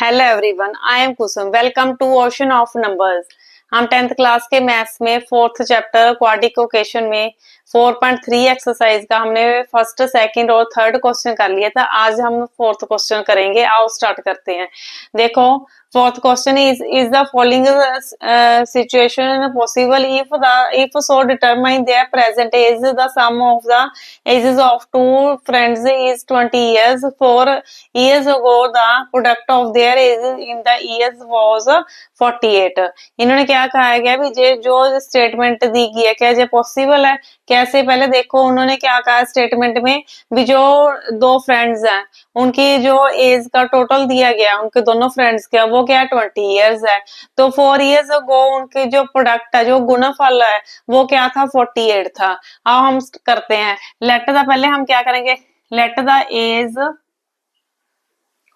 Hello everyone, I am Kusum. Welcome to ocean of numbers. हम 10th class के maths में 4th chapter quadric equation में 4.3 exercise का हमने फर्स्ट, सेकंड और थर्ड क्वेश्चन कर लिया था। आज हम फोर्थ क्वेश्चन करेंगे। आओ स्टार्ट करते हैं। देखो, fourth question is the following situation possible if so determine their present age the sum of the ages of two friends is 20 years. 4 years ago the product of their ages in the years was 48. इन्होंने क्या कहा गया भी जो statement दी गई है क्या ये पॉसिबल है? कैसे? पहले देखो उन्होंने क्या कहा स्टेटमेंट में भी जो दो फ्रेंड्स हैं उनकी जो एज का टोटल दिया गया उनके दोनों फ्रेंड्स का वो क्या 20 years है। तो 4 years ago उनके जो प्रोडक्ट है जो गुणनफल है वो क्या था 48 था। अब हम करते हैं लेट द, पहले हम क्या करेंगे let the age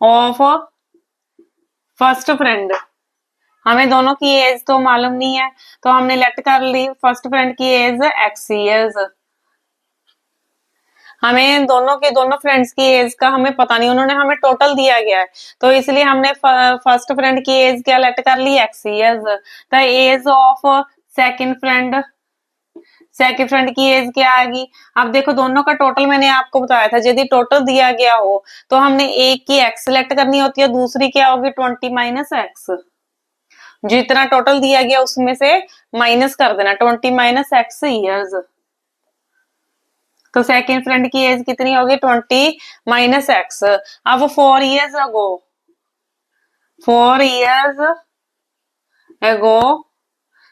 of first friend. हमें दोनों की एज तो मालूम नहीं है तो हमने लेट कर ली फर्स्ट फ्रेंड की एज x years। हमें दोनों फ्रेंड्स की एज का हमें पता नहीं, उन्होंने हमें टोटल दिया गया है तो इसलिए हमने फर्स्ट फ्रेंड की एज क्या लेट कर ली x years। The age of second friend की एज क्या आएगी? अब देखो दोनों का टोटल मैंने आपको बताया था, यदि टोटल दिया गया हो तो हमने एक की x सेलेक्ट करनी होती है, दूसरी क्या होगी 20 - x। जितना टोटल दिया गया उसमें से माइनस कर देना 20 - x years। तो सेकंड फ्रेंड की एज कितनी होगी 20 - x। अब 4 years ago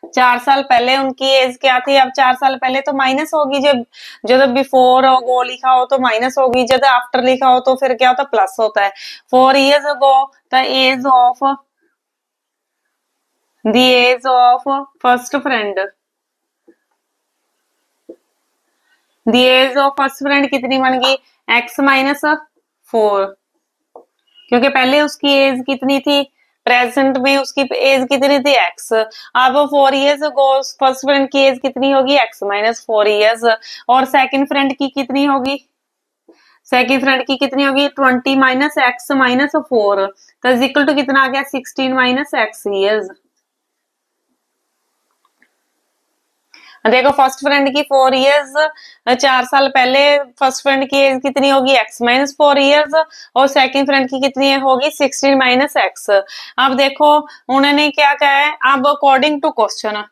4 साल पहले उनकी एज क्या थी? अब 4 साल पहले तो माइनस होगी, जब जब बिफोर गो लिखा हो तो माइनस होगी, जब आफ्टर लिखा हो तो फिर क्या होता है प्लस होता है। 4 years ago the age of first friend, the age of first friend कितनी बन गई x - 4, क्योंकि पहले उसकी एज कितनी थी प्रेजेंट में उसकी एज कितनी थी x। अब 4 years ago फर्स्ट फ्रेंड की एज कितनी होगी x - 4 years। और सेकंड फ्रेंड की कितनी होगी 20 - x - 4 तो इज इक्वल टू कितना आ गया 16 - x years। देखो फर्स्ट फ्रेंड की 4 years 4 साल पहले फर्स्ट फ्रेंड की एज कितनी होगी x - 4 years और सेकंड फ्रेंड की कितनी होगी 16 - x। अब देखो उन्होंने क्या कहा है, अब अकॉर्डिंग टू क्वेश्चन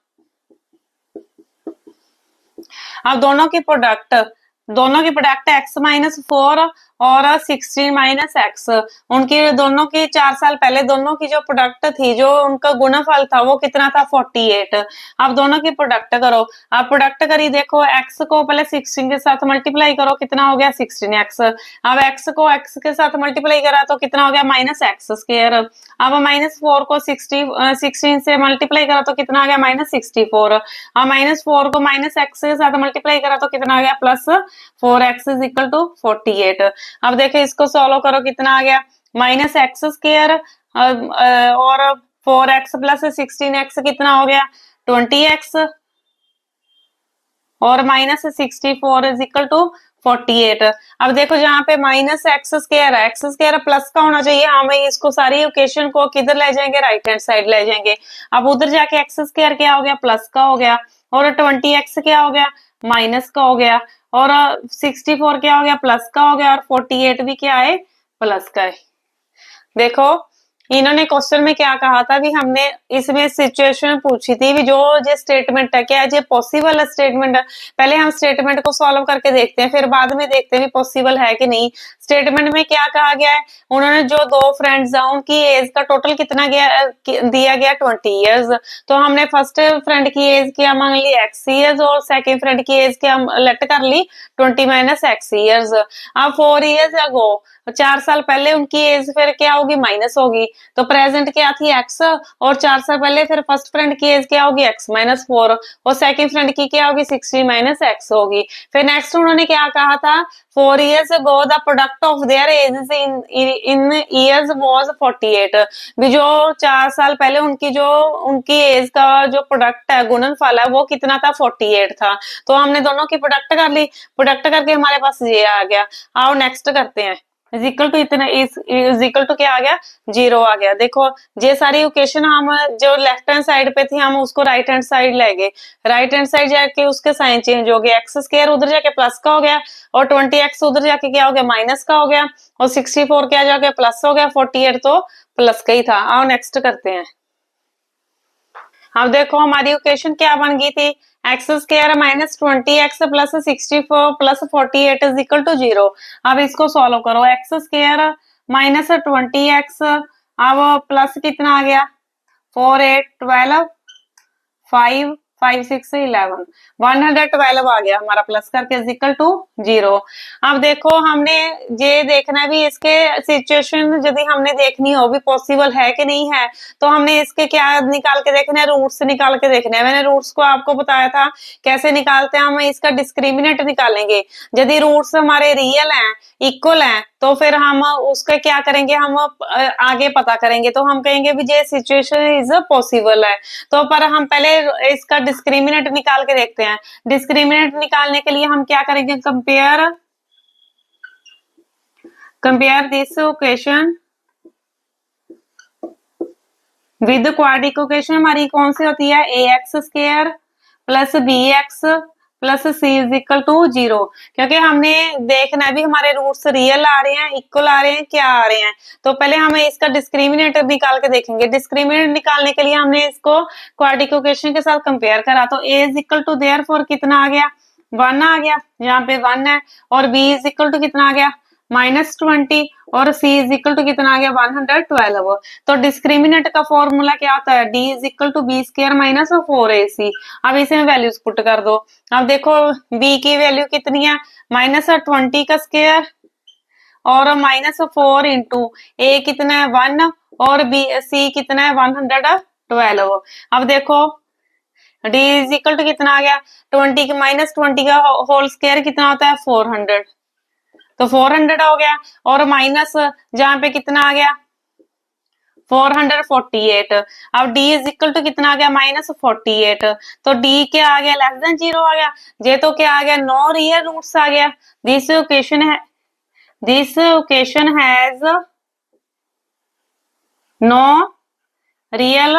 अब दोनों की प्रोडक्ट x - 4 और 16 - x, उनकी दोनों की 4 साल पहले दोनों की जो प्रोडक्ट थी जो उनका गुणनफल था वो कितना था 48। अब दोनों की प्रोडक्ट करो। अब प्रोडक्ट करी, देखो x को पहले 16 के साथ मल्टीप्लाई करो, कितना हो गया 16x। अब x को x के साथ मल्टीप्लाई करा तो कितना हो गया -x²। अब -4 को 16 से मल्टीप्लाई करा तो कितना आ गया -64। अब -4 को -x के साथ मल्टीप्लाई करा तो कितना आ गया +4x = 48। अब देखो इसको सॉल्व करो, कितना आ गया -x² और 4x + 16x कितना हो गया 20x और -64 = 48। अब देखो जहाँ पे -x² है, x² प्लस का होना चाहिए, हमें इसको सारी इक्वेशन को किधर ले जाएंगे राइट हैंड साइड ले जाएंगे। अब उधर जाके x² क्या हो गया प्लस का हो गया और 20x क्या हो गया माइनस का हो गया और 64 क्या हो गया प्लस का हो गया और 48 भी क्या है प्लस का है। देखो इन्होंने क्वेश्चन में क्या कहा था भी, हमने इसमें सिचुएशन पूछी थी भी जो ये स्टेटमेंट है क्या ये पॉसिबल है स्टेटमेंट है। पहले हम स्टेटमेंट को सॉल्व करके देखते हैं फिर बाद में देखते हैं पॉसिबल है कि नहीं। स्टेटमेंट में क्या कहा गया है, उन्होंने जो दो फ्रेंड्स हैं उनकी एज का टोटल कितना दिया गया 20 years। तो हमने फर्स्ट फ्रेंड की एज क्या मांग ली x years और सेकेंड फ्रेंड की एज क्या लेट कर ली 20 - x years। अब 4 years ago 4 साल पहले उनकी एज फिर क्या होगी माइनस होगी, तो प्रेजेंट क्या थी x और 4 साल पहले फिर फर्स्ट फ्रेंड की एज क्या होगी x - 4 और सेकंड फ्रेंड की क्या होगी 16 - x होगी। फिर नेक्स्ट उन्होंने क्या कहा था 4 years ago the product of their ages in years was 48। भी जो 4 साल पहले उनकी एज का जो प्रोडक्ट है गुणनफल है वो कितना था 48 था। तो हमने दोनों की प्रोडक्ट कर ली, प्रोडक्ट करके हमारे पास ये आ गया। आओ नेक्स्ट करते हैं। इज इक्वल टू इतना इज इक्वल टू क्या आ गया, 0 आ गया। देखो ये सारी इक्वेशन हम जो लेफ्ट हैंड साइड पे थी हम उसको राइट हैंड साइड ले गए, राइट हैंड साइड जाके उसके साइन चेंज हो गया, एक्स स्क्वायर उधर जाके प्लस का हो गया और 20x उधर जाके क्या हो गया, माइनस का हो गया और 64 क्या जाके प्लस हो गया, 48 तो प्लस का ही था। आओ नेक्स्ट करते हैं। अब देखो हमारी इक्वेशन क्या बन गई थी, x square minus 20x plus 64 plus 48 is equal to 0। अब इसको सॉल्व करो, एक्स स्क्वायर माइनस 20x, अब प्लस कितना आ गया, 4 8 12 5 5 6 11 112 आ गया हमारा प्लस करके इज इक्वल टू 0। अब देखो हमने ये देखना भी इसके सिचुएशन यदि हमने देखनी हो भी पॉसिबल है कि नहीं है, तो हमने इसके क्या निकाल के देखना है, रूट्स निकाल के देखना है। मैंने रूट्स को आपको बताया था कैसे निकालते हैं, हम इसका डिस्क्रिमिनेंट निकालेंगे। यदि रूट्स हमारे रियल हैं, इक्वल हैं, तो फिर हम उसका क्या करेंगे, हम आगे पता करेंगे। तो हम कहेंगे भी ये सिचुएशन इज पॉसिबल है, तो पर हम पहले इसका डिस्क्रिमिनेंट निकाल के देखते हैं। डिस्क्रिमिनेंट निकालने के लिए हम क्या करेंगे, compare this equation with quadratic equation. हमारी कौन सी होती है, a x square plus b x plus c is equal to 0। क्योंकि हमने देखना है भी हमारे रूट्स रियल आ रहे हैं, इक्वल आ रहे हैं, क्या आ रहे हैं। तो पहले हमें इसका डिस्क्रिमिनेंट निकाल के देखेंगे। डिस्क्रिमिनेंट निकालने के लिए हमने इसको क्वाड्रेटिक इक्वेशन के साथ कंपेयर करा, तो ए इज इक्वल टू देयरफॉर कितना आ गया, 1 आ गया, यहाँ पे 1 है, और बी इज इक्वल टू कितना आ गया, -20, और सी इज इक्वल टू कितना आ गया, 112। तो डिस्क्रिमिनेंट का फॉर्मूला क्या होता है, D is equal to B square minus 4ac। अब इसमें वैल्यूज पुट कर दो। अब देखो बी की वैल्यू कितनी है, -20 का स्क्वायर और -4 इंटू ए कितना है 1 और बी सी कितना है 112। अब देखो डी इज इक्वल टू कितना आ गया, 20 के -20 का होल स्क्वायर कितना होता है, 400, तो 400 हो गया, और माइनस जहां पे कितना आ गया, 448। अब d इज इक्वल टू कितना आ गया, -48, तो d क्या आ गया, लेस देन 0 आ गया। ये तो क्या आ गया, नो रियल रूट्स आ गया। This equation has no real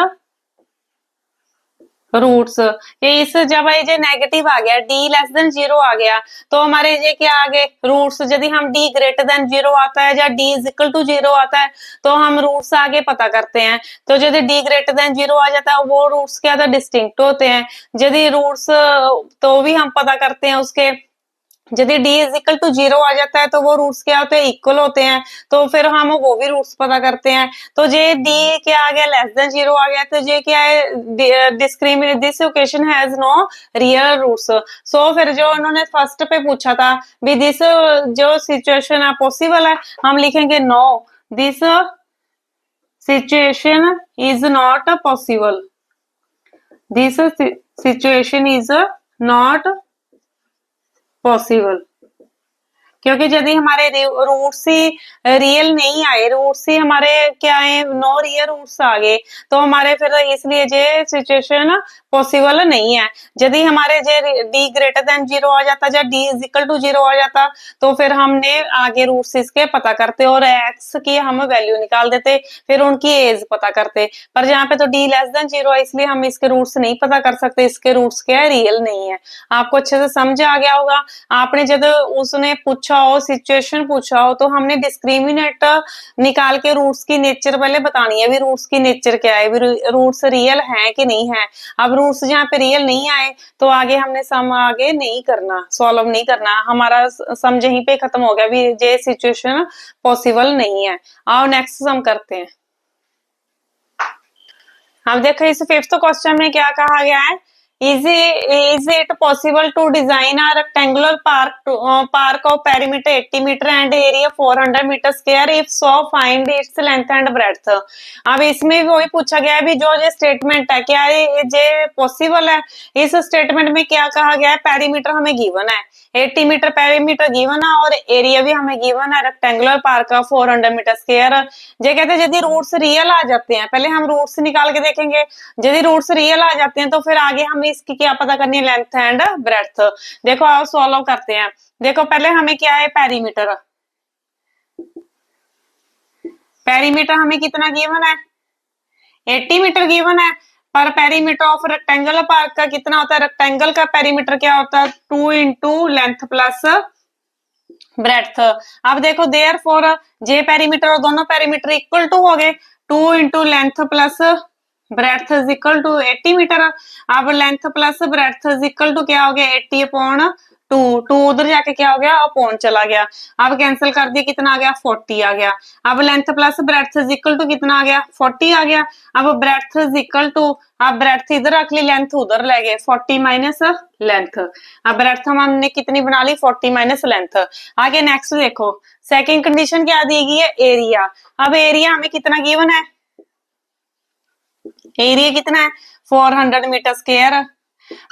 roots. ये इस जब ये नेगेटिव आ गया, डी लेस देन 0 आ गया, तो हमारे ये क्या आ गए, रूट्स। यदि हम डी ग्रेटर देन 0 आता है या डी इज इक्वल टू 0 आता है, तो हम रूट्स आगे पता करते हैं। तो यदि डी ग्रेटर देन 0 आ जाता है, वो रूट्स क्या था, डिस्टिंक्ट होते हैं। यदि रूट्स तो भी हम पता करते हैं उसके। यदि d इज इक्वल टू 0 आ जाता है, तो वो रूट्स क्या होते हैं, इक्वल होते हैं, तो फिर हम वो भी रूट्स पता करते हैं। तो ये d क्या आ गया, लेस देन 0 आ गया, तो ये क्या है, discriminate this equation has no real roots. So फिर जो उन्होंने फर्स्ट पे पूछा था भी दिस जो सिचुएशन है पॉसिबल है, हम लिखेंगे no, this situation is not possible, this situation is not possible. क्योंकि यदि हमारे रूट्स ही रियल नहीं आए, रूट्स ही हमारे क्या है, नो रियल रूट्स आ गए, तो हमारे फिर इसलिए ये सिचुएशन पॉसिबल नहीं है। यदि हमारे जे डी ग्रेटर देन 0 आ जाता या डी इज इक्वल टू 0 आ जाता, तो फिर हमने आगे रूट्स इसके पता करते और एक्स की हम वैल्यू निकाल देते, फिर उनकी एज पता करते। पर यहाँ पे तो डी लेस देन 0 है, इसलिए हम इसके रूट्स नहीं पता कर सकते, इसके रूट्स क्या है, रियल नहीं है। आपको अच्छे से समझ आ गया होगा। आपने जब उसने पूछा हो, सिचुएशन पूछा हो, तो हमने डिस्क्रिमिनेट निकाल के रूट्स की नेचर पहले बतानी है, भी रूट्स की नेचर क्या है, भी रूट्स रियल हैं कि नहीं है। अब रूट्स जहाँ पे रियल नहीं आए, तो आगे हमने सम आगे नहीं करना, सॉल्व नहीं करना, हमारा सम यहीं पे खत्म हो गया, भी ये सिचुएशन पॉसिबल नहीं है। आओ नेक्स्ट सम करते हैं। अब देखो इस फिफ्थ क्वेश्चन में क्या कहा गया है, is it possible to design a rectangular park of perimeter 80 meter and area 400 meter square, if so find its length and breadth। अब इसमें भी वही पूछा गया है, भी जो ये स्टेटमेंट है क्या ये पॉसिबल है। इस स्टेटमेंट में क्या कहा गया है, पेरीमीटर हमें गिवन है, 80 मीटर पेरीमीटर गिवन है, और एरिया भी हमें गिवन है रेक्टेंगुलर पार्क का 400 मीटर स्क्वायर। ये कहते हैं यदि रूट्स रियल आ जाते हैं, पहले हम रूट्स निकाल के देखेंगे, यदि रूट्स रियल आ जाते हैं तो फिर आगे हमें इसकी क्या पता करनी है, लेंथ एंड ब्रेड्थ। देखो आओ सॉल्व करते हैं। देखो पहले हमें क्या है, पेरीमीटर, पेरीमीटर हमें कितना गिवन है, 80 मीटर गिवन है। पर पेरीमीटर ऑफ रेक्टेंगल पार्क का कितना होता है, रेक्टेंगल का पेरीमीटर क्या होता है, 2 इंटू लेंथ प्लस ब्रेड्थ। अब देखो देयर फॉर जे पेरीमीटर और दोनों पेरीमीटर इक्वल टू हो गए, 2 into length plus breadth is equal to 80 metre. अब length plus breadth is equal to क्या हो गया, 80 अपॉन 2, 2 उधर जाके क्या हो गया, अपॉन चला गया। अब कैंसिल कर दिया, कितना आ गया, 40 आ गया। अब length plus breadth is equal to कितना आ गया, 40 आ गया। अब ब्रेड्थ इज इक्वल टू, अब ब्रेड्थ इधर रख ली, लेंथ उधर ले गए, 40 माइनस लेंथ। अब ब्रेड्थ हमने कितनी बना ली, 40 माइनस लेंथ। आगे नेक्स्ट देखो, सेकंड कंडीशन क्या दी गई है, एरिया। अब एरिया हमें कितना गिवन है, एरिया कितना है, 400 मीटर स्क्वायर।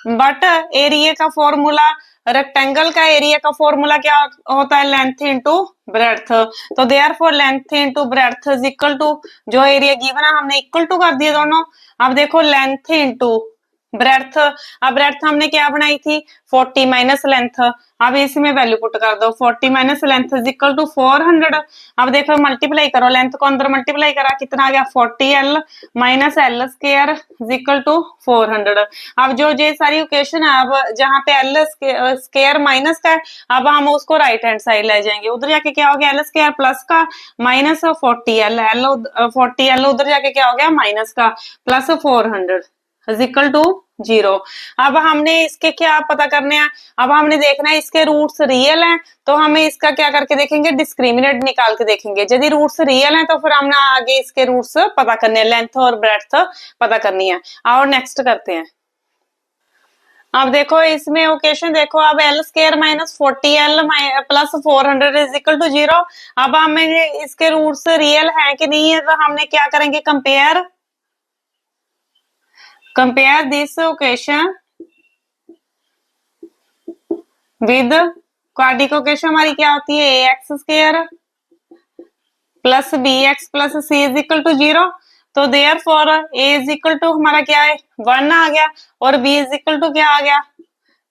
बट एरिया का फॉर्मूला, रेक्टेंगल का एरिया का फॉर्मूला क्या होता है, लेंथ इंटू ब्रेड्थ। तो therefore length into breadth is equal to, जो एरिया गिवन है हमने इक्वल टू कर दिए दोनों। अब देखो लेंथ इंटू ब्रेड्थ, अब ब्रेड्थ हमने क्या बनाई थी, 40 माइनस लेंथ। अब इसमें वैल्यू पुट कर दो, 40 minus length is equal to 400। अब देखो मल्टीप्लाई करो, लेंथ को अंदर मल्टीप्लाई करा, कितना आ गया, 40l minus L square is equal to 400। अब जो ये सारी इक्वेशन है, अब जहाँ पे एल स्क्वायर माइनस का है, अब हम उसको राइट हैंड साइड ले जाएंगे, उधर जाके क्या हो गया, एल स्क्वायर प्लस का माइनस 40l, 40l उधर जाके क्या हो गया, माइनस का प्लस 400 इज इक्वल टू 0। अब हमने इसके क्या पता करने हैं, अब हमने देखना है इसके रूट्स रियल हैं, तो हमें इसका क्या करके देखेंगे, डिस्क्रिमिनेट निकाल के देखेंगे। यदि रूट्स रियल हैं तो फिर हमने आगे इसके रूट्स पता करने हैं, लेंथ और ब्रेड्थ पता करनी है। और नेक्स्ट करते हैं। अब देखो इसमें ओकेशन देखो, अब L square minus 40l plus 400 is equal to 0। अब हमें इसके रूट्स रियल हैं कि नहीं है, तो हमने क्या करेंगे, compare this equation with quadric equation. हमारी क्या होती है, a x square plus b x plus c is equal to 0। तो therefore a is equal to हमारा क्या है, 1 आ गया, और बी इज इक्वल टू क्या आ गया,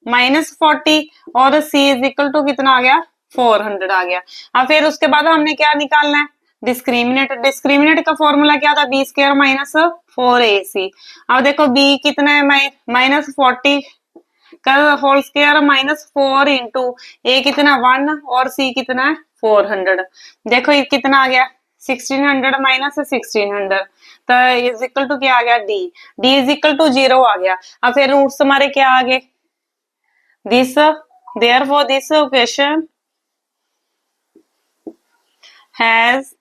माइनस 40, और सी इज इक्वल टू कितना आ गया, 400 आ गया। अब फिर उसके बाद हमने क्या निकालना है, डिस्क्रिमिनेट। डिस्क्रिमिनेट का फॉर्मूला क्या था, बी स्क्वायर माइनस 4ac। अब देखो बी कितना है, माइनस 40 का होल स्क्वायर माइनस 4 इंटू ए कितना 1 और सी कितना है 400। देखो ये कितना आ गया, 1600 माइनस 1600, तो इज इक्वल टू क्या आ गया, D. D is equal to 0 आ गया। अब फिर रूट्स हमारे क्या आ गए, this, therefore this equation has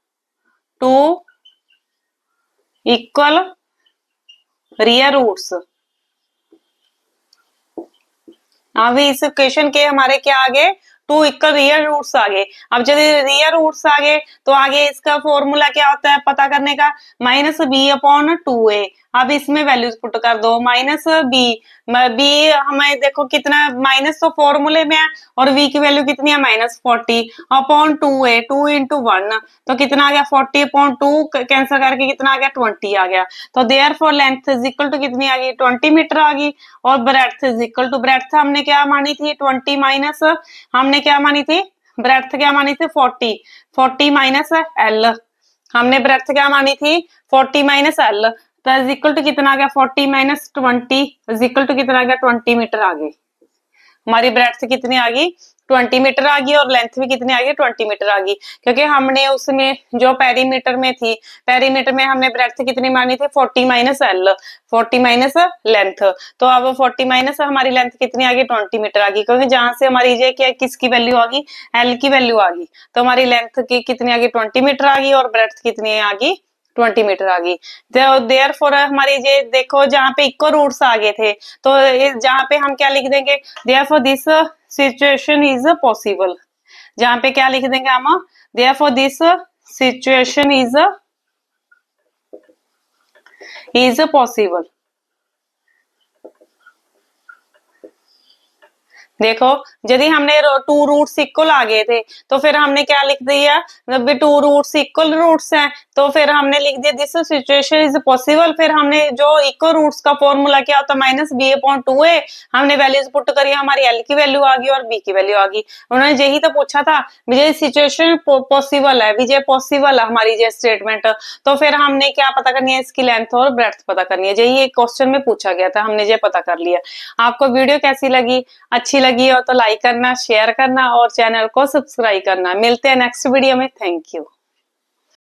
two equal real roots. अभी इस इक्वेशन के हमारे क्या आगे, 2 इक्वल रियल रूट्स आगे। अब जब रियल रूट्स आगे तो आगे इसका फॉर्मूला क्या होता है पता करने का, माइनस बी अपॉन 2a। अब इसमें वैल्यूज पुट कर दो, माइनस बी, बी हमें देखो कितना, माइनस तो फॉर्मूले में है, और v की वैल्यू कितनी है, माइनस 40 अपॉन 2a, 2 इंटू 1, तो कितना आ गया, 40 अपॉन 2 कैंसिल करके कितना आ गया, 20 आ गया। तो therefore length is equal to कितनी आ गई, 20 मीटर आ गई। और breadth is equal to, breadth हमने क्या मानी थी, 20 माइनस, हमने क्या मानी थी, ब्रेड्थ क्या मानी थी, 40, 40 माइनस एल, हमने ब्रेड्थ क्या मानी थी, 40 माइनस एल, तो इज इक्वल टू कितना आ गया, 40 माइनस 20 इज इक्वल टू कितना आ गया, 20 मीटर आ गई। हमारी ब्रेड्थ कितनी आ गई, 20 मीटर आ गई, और लेंथ भी कितनी आ गई, 20 मीटर आ गई। क्योंकि हमने उसमें जो पेरीमीटर में थी, पेरीमीटर में हमने ब्रेड्थ कितनी मानी थी, 40 माइनस एल, 40 माइनस लेंथ। तो अब 40 माइनस हमारी लेंथ कितनी आ गई, 20 मीटर आ गई। क्योंकि जहां से हमारी ये क्या किसकी वैल्यू आ गई, एल की वैल्यू आ गई, तो हमारी लेंथ की कितनी आ गई, 20 मीटर आ गई, और ब्रेड्थ कितनी आ गई, 20 मीटर आ गई। देयरफॉर हमारी ये देखो जहाँ पे इक्वल रूट्स आ गए थे, तो जहाँ पे हम क्या लिख देंगे, therefore this situation is possible. जहाँ पे क्या लिख देंगे हम, therefore this situation is possible. देखो, यदि हमने टू रूट्स इक्वल आ गए थे तो फिर हमने क्या लिख दिया, जब टू रूट्स इक्वल रूट्स हैं तो फिर हमने लिख दिया दिस सिचुएशन इज पॉसिबल। फिर हमने जो इक्वल रूट्स का फॉर्मूला क्या होता है, माइनस बी अपॉन टू ए। हमने वैल्यूज पुट करी, हमारी एल की वैल्यू आ गई और बी की वैल्यू आ गई। उन्होंने यही तो पूछा था, विजय सिचुएशन पॉसिबल है, विजय पॉसिबल है हमारी ये स्टेटमेंट। तो फिर हमने क्या पता करनी है, इसकी लेंथ और ब्रेड्थ पता करनी है। यही एक क्वेश्चन में पूछा गया था, हमने ये पता कर लिया। आपको वीडियो कैसी लगी, अच्छी लगी हो तो लाइक करना, शेयर करना और चैनल को सब्सक्राइब करना। मिलते हैं नेक्स्ट वीडियो में। Thank you.